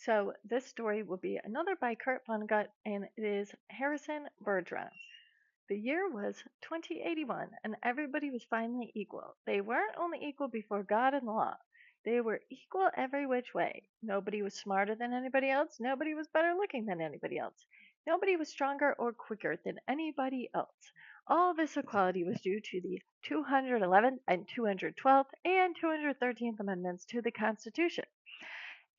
So this story will be another by Kurt Vonnegut, and it is Harrison Bergeron. The year was 2081, and everybody was finally equal. They weren't only equal before God and the law. They were equal every which way. Nobody was smarter than anybody else. Nobody was better looking than anybody else. Nobody was stronger or quicker than anybody else. All this equality was due to the 211th and 212th and 213th Amendments to the Constitution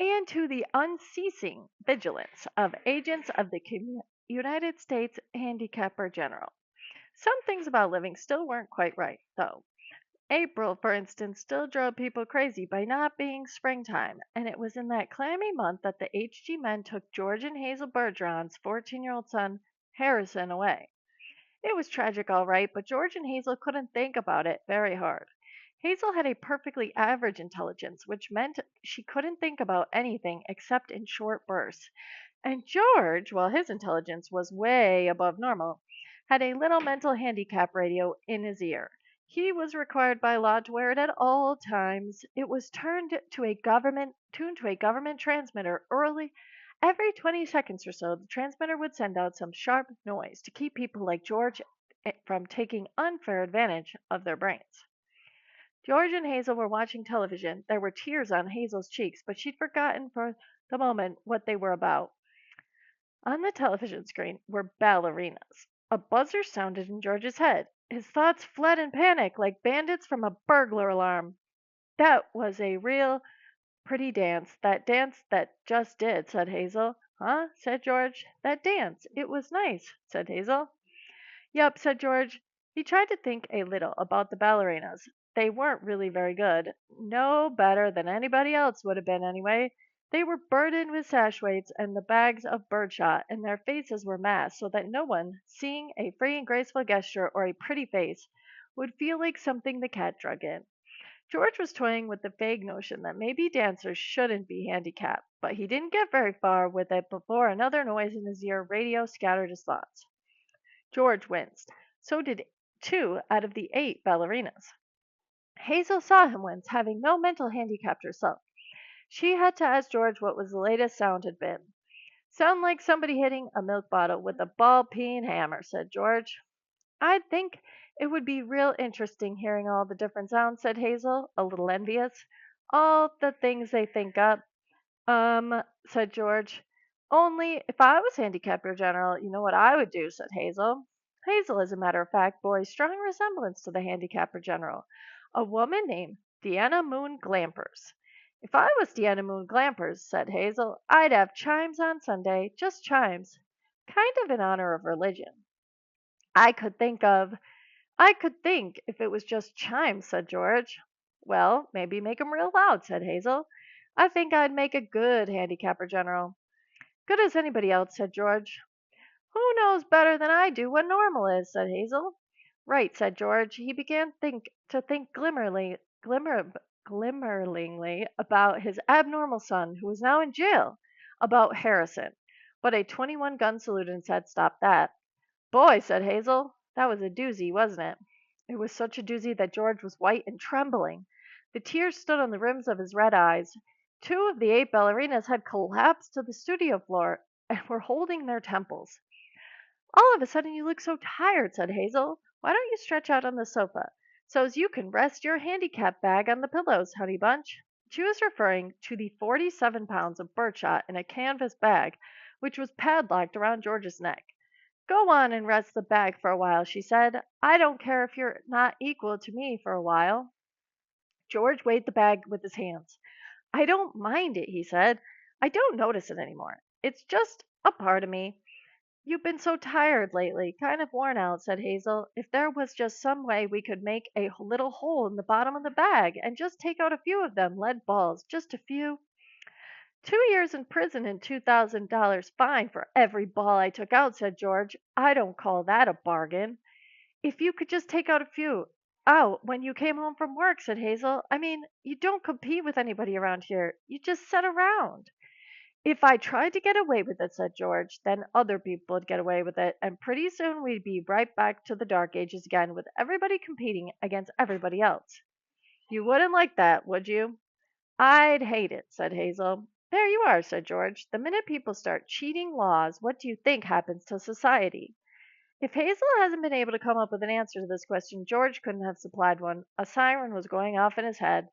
and to the unceasing vigilance of agents of the United States Handicapper General. Some things about living still weren't quite right, though. April, for instance, still drove people crazy by not being springtime, and it was in that clammy month that the HG men took George and Hazel Bergeron's 14-year-old son, Harrison, away. It was tragic, all right, but George and Hazel couldn't think about it very hard. Hazel had a perfectly average intelligence, which meant she couldn't think about anything except in short bursts. And George, while his intelligence was way above normal, had a little mental handicap radio in his ear. He was required by law to wear it at all times. It was tuned to a government transmitter early. Every 20 seconds or so, the transmitter would send out some sharp noise to keep people like George from taking unfair advantage of their brains. George and Hazel were watching television. There were tears on Hazel's cheeks, but she'd forgotten for the moment what they were about. On the television screen were ballerinas. A buzzer sounded in George's head. His thoughts fled in panic like bandits from a burglar alarm. That was a real pretty dance. That dance that just did, said Hazel. Huh? Said George. That dance. It was nice, said Hazel. Yep, said George. He tried to think a little about the ballerinas. They weren't really very good. No better than anybody else would have been, anyway. They were burdened with sash weights and the bags of birdshot, and their faces were masked so that no one, seeing a free and graceful gesture or a pretty face, would feel like something the cat drug in. George was toying with the vague notion that maybe dancers shouldn't be handicapped, but he didn't get very far with it before another noise in his ear radio scattered his thoughts. George winced. So did 2 out of the 8 ballerinas. Hazel saw him wince, having no mental handicap herself. She had to ask George what was the latest sound had been. Sound like somebody hitting a milk bottle with a ball-peen hammer, said George. I think it would be real interesting hearing all the different sounds, said Hazel, a little envious. All the things they think up. Said George. Only if I was handicapper general, you know what I would do, said Hazel. Hazel, as a matter of fact, bore a strong resemblance to the handicapper general, a woman named Deanna Moon Glampers. If I was Deanna Moon Glampers, said Hazel, I'd have chimes on Sunday, just chimes, kind of in honor of religion. I could think of I could think if it was just chimes, said George. Well, maybe make 'em real loud, said Hazel. I think I'd make a good handicapper general. Good as anybody else, said George. Who knows better than I do what normal is, said Hazel. Right, said George. He began to think glimmeringly about his abnormal son, who was now in jail, about Harrison. But a 21 gun salute in his head stopped that. Boy, said Hazel, that was a doozy, wasn't it? It was such a doozy that George was white and trembling. The tears stood on the rims of his red eyes. 2 of the 8 ballerinas had collapsed to the studio floor and were holding their temples. All of a sudden you look so tired, said Hazel. Why don't you stretch out on the sofa, so's you can rest your handicap bag on the pillows, honey bunch? She was referring to the 47 pounds of birdshot in a canvas bag, which was padlocked around George's neck. Go on and rest the bag for a while, she said. I don't care if you're not equal to me for a while. George weighed the bag with his hands. I don't mind it, he said. I don't notice it anymore. It's just a part of me. You've been so tired lately, kind of worn out, said Hazel. If there was just some way we could make a little hole in the bottom of the bag and just take out a few of them lead balls, just a few. 2 years in prison and $2,000 fine for every ball I took out, said George. I don't call that a bargain. If you could just take out a few out when you came home from work, said Hazel. I mean, you don't compete with anybody around here. You just sit around. If I tried to get away with it, said George, then other people would get away with it, and pretty soon we'd be right back to the dark ages again with everybody competing against everybody else. You wouldn't like that, would you? I'd hate it, said Hazel. There you are, said George. The minute people start cheating laws, what do you think happens to society? If Hazel hasn't been able to come up with an answer to this question, George couldn't have supplied one. A siren was going off in his head.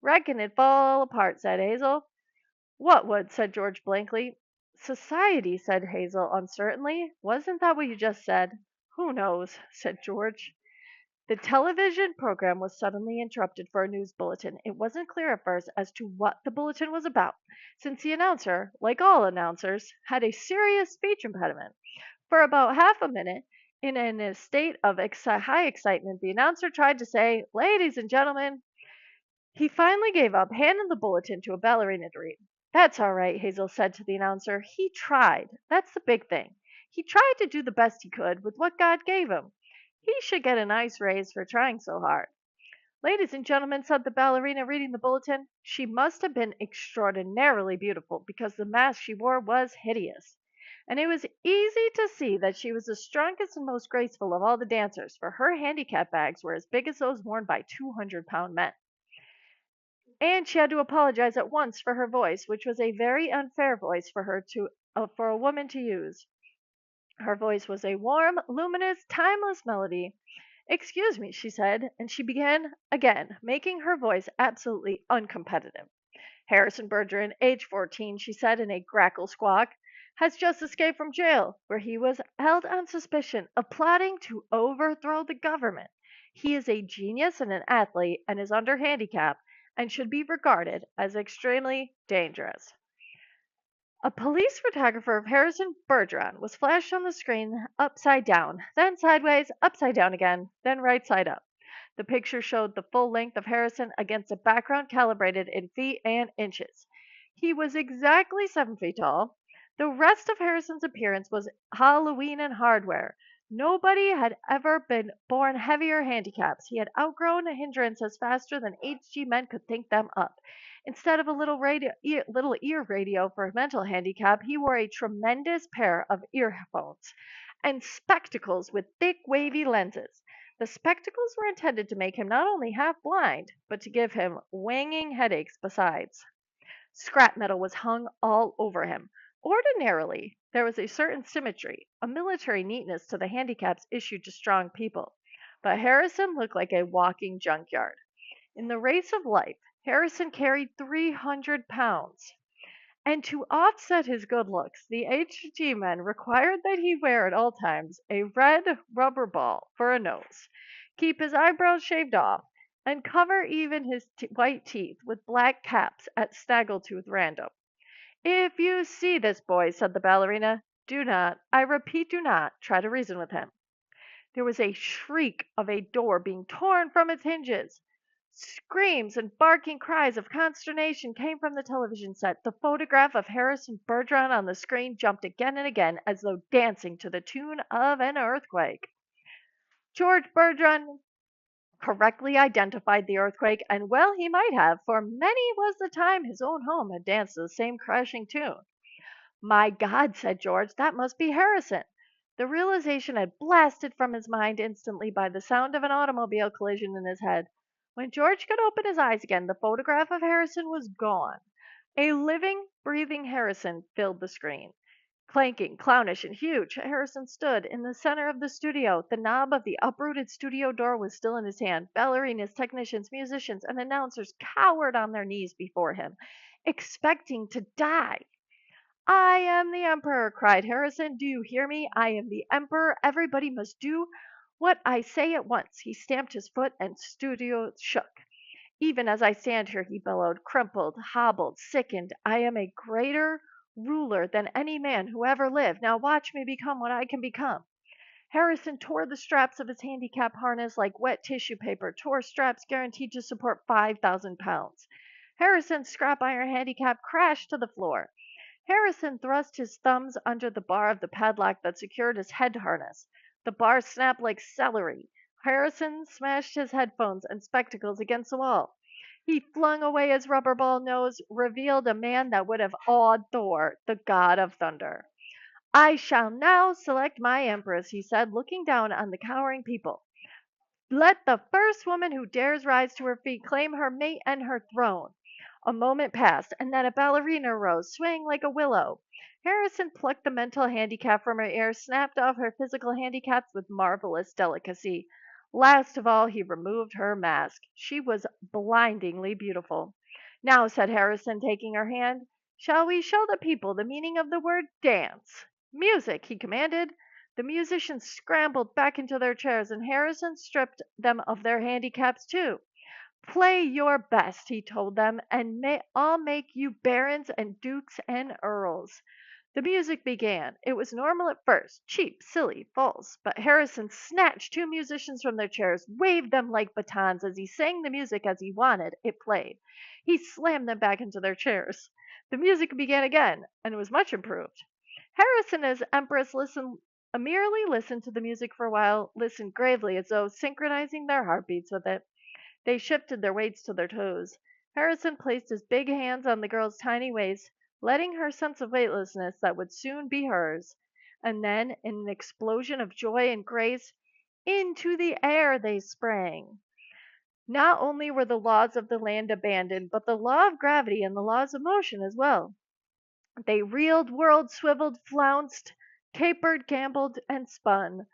Reckon it'd fall apart, said Hazel. What would? Said George blankly. Society, said Hazel uncertainly. Wasn't that what you just said? Who knows, said George. The television program was suddenly interrupted for a news bulletin. It wasn't clear at first as to what the bulletin was about, since the announcer, like all announcers, had a serious speech impediment. For about half a minute, in a state of high excitement, the announcer tried to say, "Ladies and gentlemen." He finally gave up, handing the bulletin to a ballerina to read. "That's all right," Hazel said to the announcer. "He tried. That's the big thing. He tried to do the best he could with what God gave him. He should get a nice raise for trying so hard." "Ladies and gentlemen," said the ballerina, reading the bulletin. She must have been extraordinarily beautiful, because the mask she wore was hideous. And it was easy to see that she was the strongest and most graceful of all the dancers, for her handicap bags were as big as those worn by 200-pound men. And she had to apologize at once for her voice, which was a very unfair voice for her for a woman to use. Her voice was a warm, luminous, timeless melody. "Excuse me," she said, and she began again, making her voice absolutely uncompetitive. "Harrison Bergeron, age 14," she said in a grackle squawk, "has just escaped from jail, where he was held on suspicion of plotting to overthrow the government. He is a genius and an athlete and is under handicap and should be regarded as extremely dangerous." A police photographer of Harrison Bergeron was flashed on the screen upside down, then sideways, upside down again, then right side up. The picture showed the full length of Harrison against a background calibrated in feet and inches. He was exactly 7 feet tall. The rest of Harrison's appearance was Halloween and hardware. Nobody had ever been born heavier handicaps. He had outgrown hindrances faster than HG men could think them up. Instead of a little ear radio for mental handicap, he wore a tremendous pair of earphones and spectacles with thick, wavy lenses. The spectacles were intended to make him not only half blind, but to give him wanging headaches besides. Scrap metal was hung all over him. Ordinarily, there was a certain symmetry, a military neatness to the handicaps issued to strong people. But Harrison looked like a walking junkyard. In the race of life, Harrison carried 300 pounds. And to offset his good looks, the HG men required that he wear at all times a red rubber ball for a nose, keep his eyebrows shaved off, and cover even his white teeth with black caps at snaggletooth random. "If you see this boy," said the ballerina, "do not, I repeat, do not, try to reason with him." There was a shriek of a door being torn from its hinges. Screams and barking cries of consternation came from the television set. The photograph of Harrison Bergeron on the screen jumped again and again, as though dancing to the tune of an earthquake. George Bergeron correctly identified the earthquake, and well he might have, for many was the time his own home had danced to the same crashing tune. "My God," said George, "that must be Harrison." The realization had blasted from his mind instantly by the sound of an automobile collision in his head. When George could open his eyes again, the photograph of Harrison was gone. A living, breathing Harrison filled the screen. Clanking, clownish, and huge, Harrison stood in the center of the studio. The knob of the uprooted studio door was still in his hand. Ballerinas, technicians, musicians, and announcers cowered on their knees before him, expecting to die. "I am the Emperor!" cried Harrison. "Do you hear me? I am the Emperor. Everybody must do what I say at once." He stamped his foot, and studio shook. "Even as I stand here," he bellowed, "crumpled, hobbled, sickened, I am a greater ruler than any man who ever lived. Now watch me become what I can become." Harrison tore the straps of his handicap harness like wet tissue paper, tore straps guaranteed to support 5,000 pounds. Harrison's scrap iron handicap crashed to the floor. Harrison thrust his thumbs under the bar of the padlock that secured his head harness. The bar snapped like celery. Harrison smashed his headphones and spectacles against the wall. He flung away his rubber ball nose, revealed a man that would have awed Thor, the god of thunder. "I shall now select my empress," he said, looking down on the cowering people. "Let the first woman who dares rise to her feet claim her mate and her throne." A moment passed, and then a ballerina rose, swaying like a willow. Harrison plucked the mental handicap from her ear, snapped off her physical handicaps with marvelous delicacy. Last of all, he removed her mask. She was blindingly beautiful. Now, said Harrison, taking her hand, shall we show the people the meaning of the word dance? Music, he commanded. The musicians scrambled back into their chairs, and Harrison stripped them of their handicaps too. Play your best, he told them, and I'll make you barons and dukes and earls. The music began. It was normal at first, cheap, silly, false, but Harrison snatched two musicians from their chairs, waved them like batons as he sang the music as he wanted it played. He slammed them back into their chairs. The music began again, and was much improved. Harrison and his empress merely listened to the music for a while, listened gravely as though synchronizing their heartbeats with it. They shifted their weights to their toes. Harrison placed his big hands on the girl's tiny waist, letting her sense of weightlessness that would soon be hers. And then, in an explosion of joy and grace, into the air they sprang. Not only were the laws of the land abandoned, but the law of gravity and the laws of motion as well. They reeled, whirled, swiveled, flounced, capered, gamboled, and spun.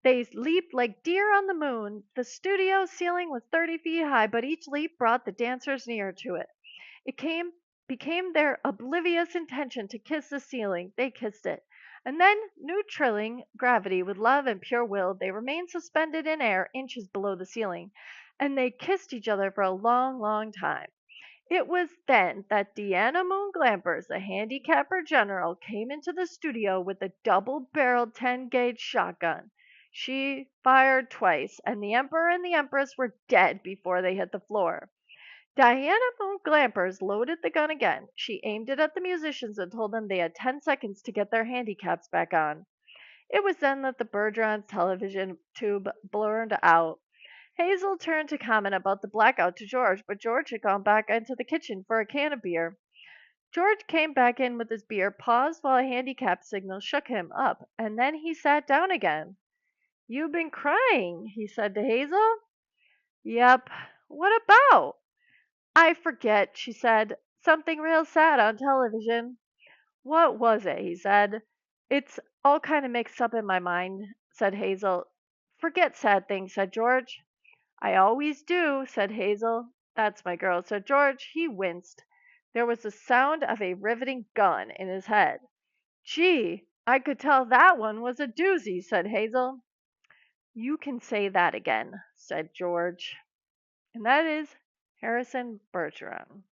They leaped like deer on the moon. The studio ceiling was 30 feet high, but each leap brought the dancers nearer to it. It became their oblivious intention to kiss the ceiling. They kissed it. And then, neutrilling gravity with love and pure will, they remained suspended in air inches below the ceiling. And they kissed each other for a long, long time. It was then that Deanna Moon Glampers, the handicapper general, came into the studio with a double-barreled 10-gauge shotgun. She fired twice, and the Emperor and the Empress were dead before they hit the floor. Diana Moon Glampers loaded the gun again. She aimed it at the musicians and told them they had 10 seconds to get their handicaps back on. It was then that the Bergeron's television tube blurred out. Hazel turned to comment about the blackout to George, but George had gone back into the kitchen for a can of beer. George came back in with his beer, paused while a handicap signal shook him up, and then he sat down again. "You've been crying," he said to Hazel. "Yep. What about?" "I forget," she said. "Something real sad on television." "What was it?" he said. "It's all kind of mixed up in my mind," said Hazel. "Forget sad things," said George. "I always do," said Hazel. "That's my girl," said George. He winced. There was the sound of a riveting gun in his head. "Gee, I could tell that one was a doozy," said Hazel. "You can say that again," said George. And that is Harrison Bergeron.